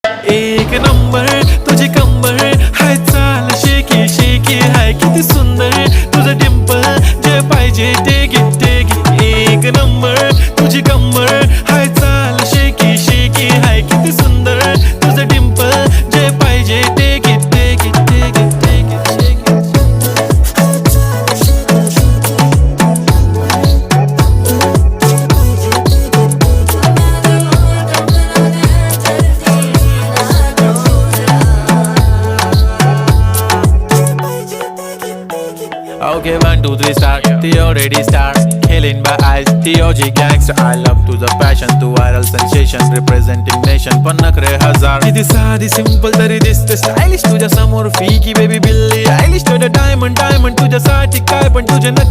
एक नंबर तुझी कंबर हाय, चाल शेकी शेकी हाय, किती सुंदर तुझं डिंपल, जे पाहिजे ते घे ते घे. एक नंबर तुझी कंबर हाय, चाल शेकी शेकी हाय, किती सुंदर तुझं डिंपल, जे पाहिजे ते घे ते घे ते घे ते घे. Okay, 1, 2, 3 start. The already start. Killing by eyes. The OG gangster. I love to the passion, to viral sensation, representing nation. पन्नकरे हजार. किती साधी simple तरी दिसते stylish तुझ्या समोर. फीकी baby बिल्ली. Stylish to the diamond, diamond तुझ्यासाठी काय पण तुझे नक